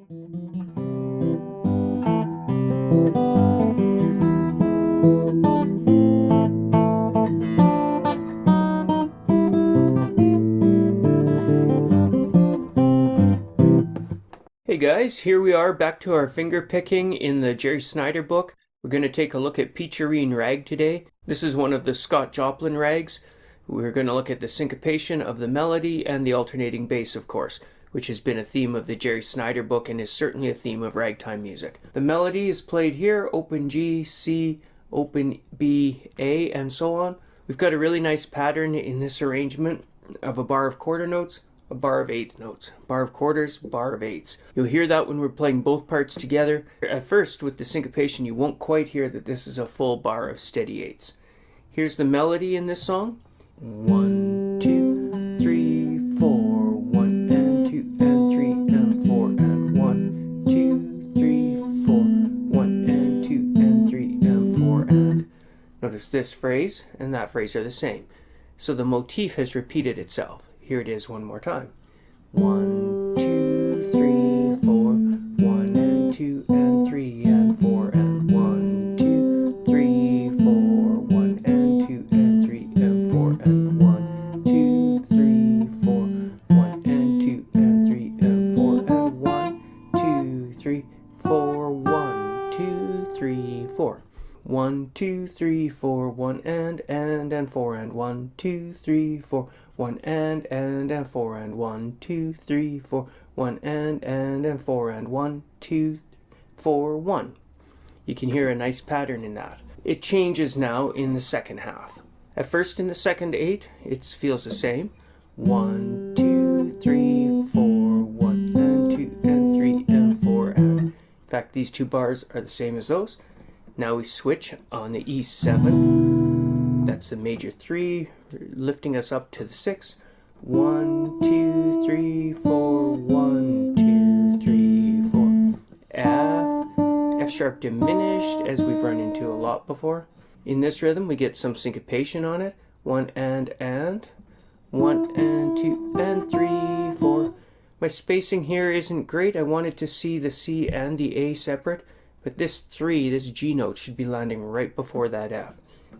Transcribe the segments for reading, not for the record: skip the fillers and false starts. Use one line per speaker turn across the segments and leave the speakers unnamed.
Hey guys, here we are back to our finger picking in the Jerry Snyder book. We're going to take a look at Peacherine rag today. This is one of the Scott Joplin rags. We're going to look at the syncopation of the melody and the alternating bass, of course, which has been a theme of the Jerry Snyder book and is certainly a theme of ragtime music. The melody is played here, open G, C, open B, A, and so on. We've got a really nice pattern in this arrangement of a bar of quarter notes, a bar of eighth notes, bar of quarters, bar of eighths. You'll hear that when we're playing both parts together. At first, with the syncopation, you won't quite hear that this is a full bar of steady eighths. Here's the melody in this song. 1, 2, 3, 4, 1 and 2 and 3 and 4 and 1, 2, 3, 4, 1 and 2 and 3 and 4 and. Notice this phrase and that phrase are the same. So the motif has repeated itself. Here it is one more time. 1, 2, 3, 4, 1 and 2 and 3 and 4 and 1, 2, 3, 4, 1 and 2 and 3 and 4 and 1, 2, 3, 4, 1 and 2 and 3 and 4 and 1, 2, 3, 4, 1, 2, 3, 4. 1, 2, 3, 4, 1 and 4 and 1, 2, 3, 4, 1 and 4 and 1, 2, 3, 4, 1 and 4 and 1, 2, 4, 1. You can hear a nice pattern in that. It changes now in the second half. At first in the second eight, it feels the same. 1, 2, 3, 4, 1 and 2 and 3 and 4 and. In fact, these two bars are the same as those. Now we switch on the E7. That's the major 3, lifting us up to the 6. 1, 2, 3, 4, 1, 2, 3, 4. F sharp diminished, as we've run into a lot before. In this rhythm, we get some syncopation on it. 1 and 1 and 2 and 3, 4. My spacing here isn't great. I wanted to see the C and the A separate. But this 3, this G note, should be landing right before that F.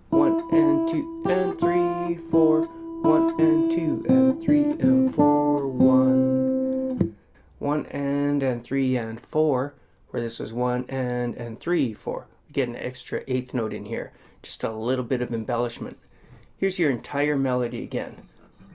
1 and 2 and 3, 4. 1 and 2 and 3 and 4. 1. 1 and 3 and 4. Where this was 1 and 3, 4. We get an extra eighth note in here. Just a little bit of embellishment. Here's your entire melody again.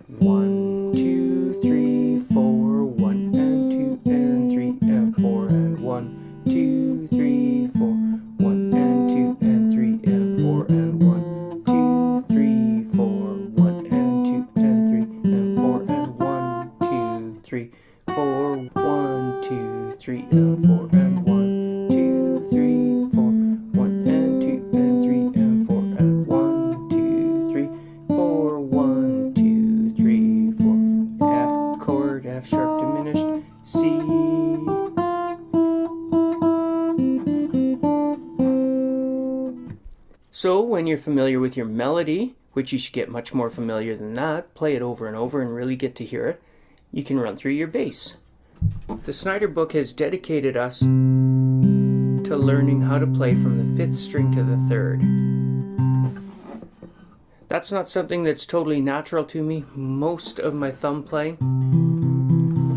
1, 2, 3, 4. 1 and 2 and 3 and 4 and 1, 2, 3, 4. 1 and 2 and 3 and 4 and 1, 2, 3, 4. 1 and 2 and 3 and 4 and 1, 2, 3, 4. 1, 2, 3 and 4 and 1, 2, 3, 4. 1 and 2 and 3 and 4 and 1, 2, 3, 4. 1, 2, 3, 4. F chord, F sharp diminished, C. So when you're familiar with your melody, which you should get much more familiar than that, play it over and over and really get to hear it, you can run through your bass. The Snyder book has dedicated us to learning how to play from the 5th string to the 3rd. That's not something that's totally natural to me. Most of my thumb playing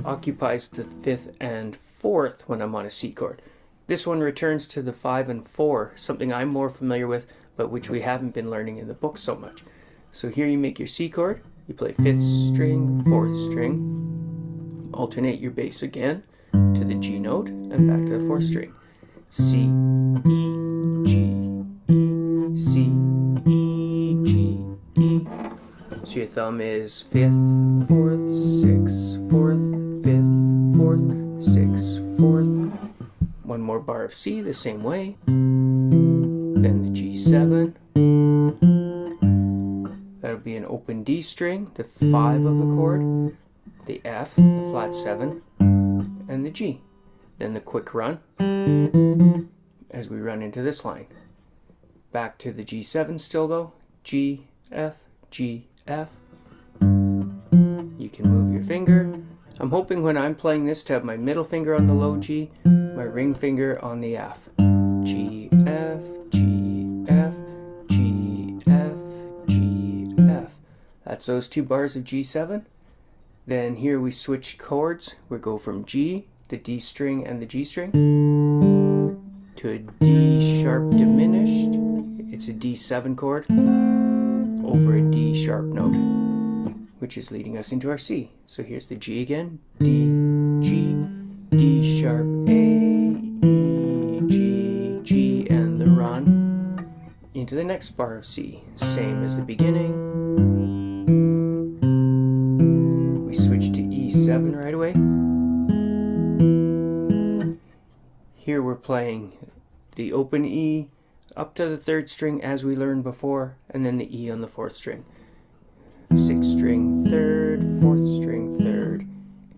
occupies the 5th and 4th when I'm on a C chord. This one returns to the 5 and 4, something I'm more familiar with, but which we haven't been learning in the book so much. So here you make your C chord, you play 5th string, 4th string, alternate your bass again to the G note and back to the 4th string. C, E, G, E, C, E, G, E. So your thumb is 5th, 4th, 6th, 4th, 5th, 4th, 6th, 4th. One more bar of C the same way. Then the G7. That'll be an open D string, the 5 of the chord, the F, the flat 7, and the G. Then the quick run as we run into this line. Back to the G7 still though. G, F, G, F. You can move your finger I'm hoping when I'm playing this to have my middle finger on the low G, my ring finger on the F. G, F, G, F, G, F, G, F. That's those 2 bars of G7. Then here we switch chords. We go from G, the D string and the G string, to a D sharp diminished. It's a D7 chord over a D sharp note, which is leading us into our C. So here's the G again. D, G, D sharp, A, E, G, G, and the run into the next bar of C. Same as the beginning. We switch to E7 right away. Here we're playing the open E up to the 3rd string as we learned before, and then the E on the 4th string. 6th string 3rd, 4th string 3rd,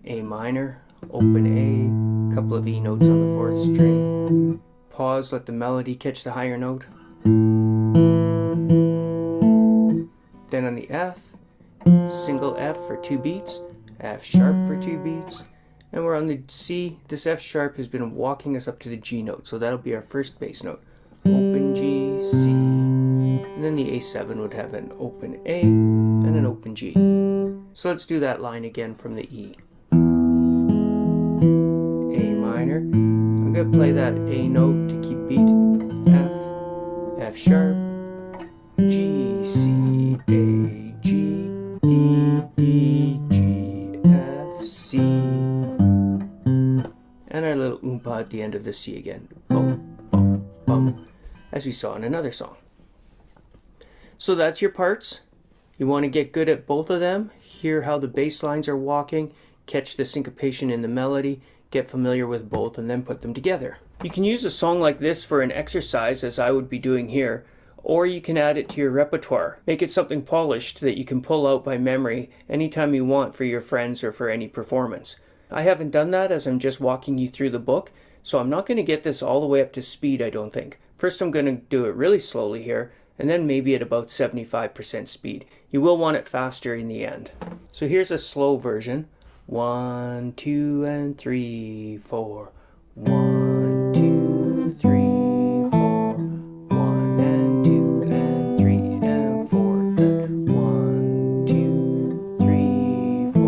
A minor, open A, couple of E notes on the 4th string, pause, let the melody catch the higher note. Then on the F, single F for 2 beats, F sharp for 2 beats, and we're on the C. This F sharp has been walking us up to the G note, so that'll be our first bass note. Open G, C, and then the A7 would have an open A and an open G. So let's do that line again from the E. A minor, I'm going to play that A note to keep beat. F, F sharp, G, C, A, G, D, D, G, F, C, and our little oompa at the end of the C again. Bum, bum, bum, as we saw in another song. So that's your parts. You want to get good at both of them, hear how the bass lines are walking, catch the syncopation in the melody, get familiar with both, and then put them together. You can use a song like this for an exercise, as I would be doing here, or you can add it to your repertoire. Make it something polished that you can pull out by memory anytime you want for your friends or for any performance. I haven't done that as I'm just walking you through the book, so I'm not going to get this all the way up to speed, I don't think. First I'm going to do it really slowly here, and then maybe at about 75% speed. You will want it faster in the end. So here's a slow version. 1, 2, and 3, 4. 1, 2, 3, 4. 1 and 2 and 3 and 4. And 1, 2, 3, 4.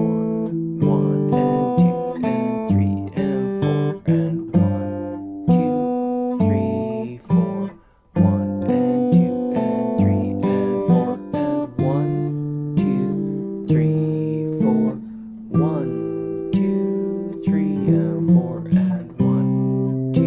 1 and 2 and 3 and 4. And 1, 2, 3, 4. 1 and 2 and 3 and 4. And 1, 2, 3, 4. 1, 2, 3 and 4. And 1, 2,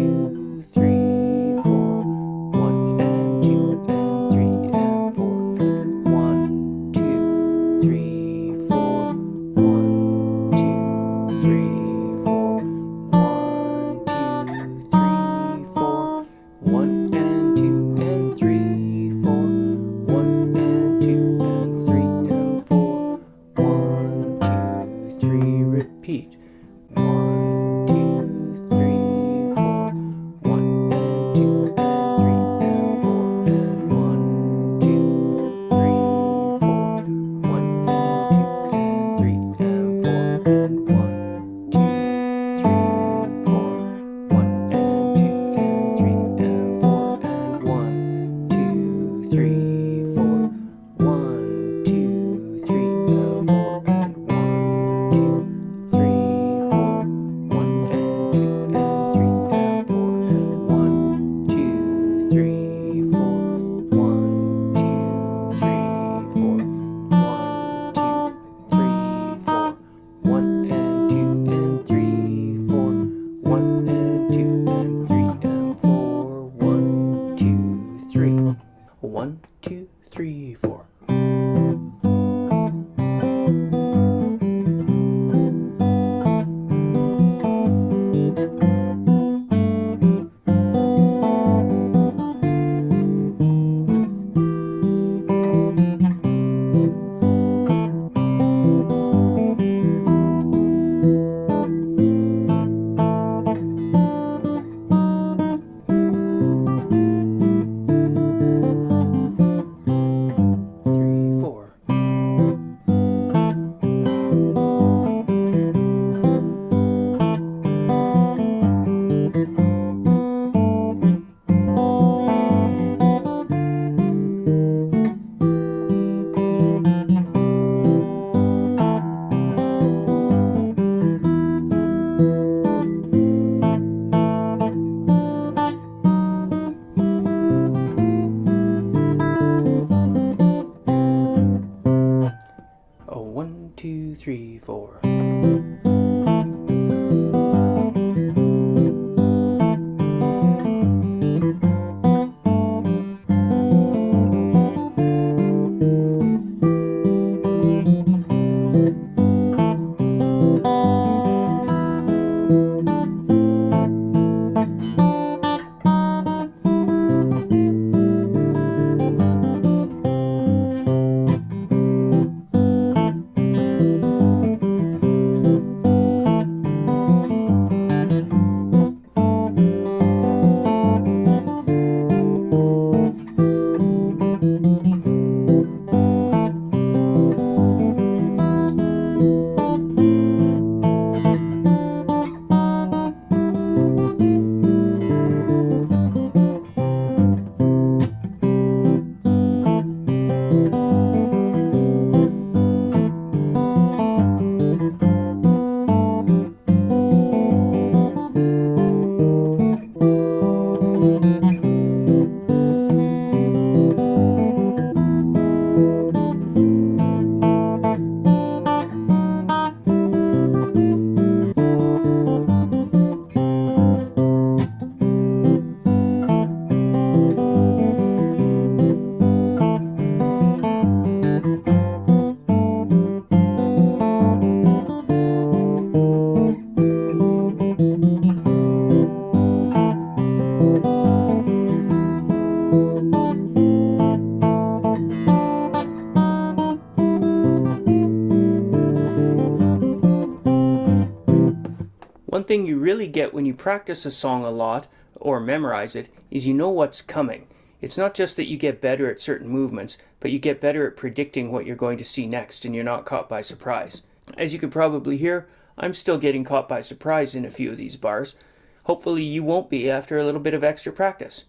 One thing you really get when you practice a song a lot, or memorize it, is you know what's coming. It's not just that you get better at certain movements, but you get better at predicting what you're going to see next and you're not caught by surprise. As you can probably hear, I'm still getting caught by surprise in a few of these bars. Hopefully you won't be after a little bit of extra practice.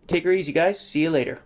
Take her easy, guys. See you later.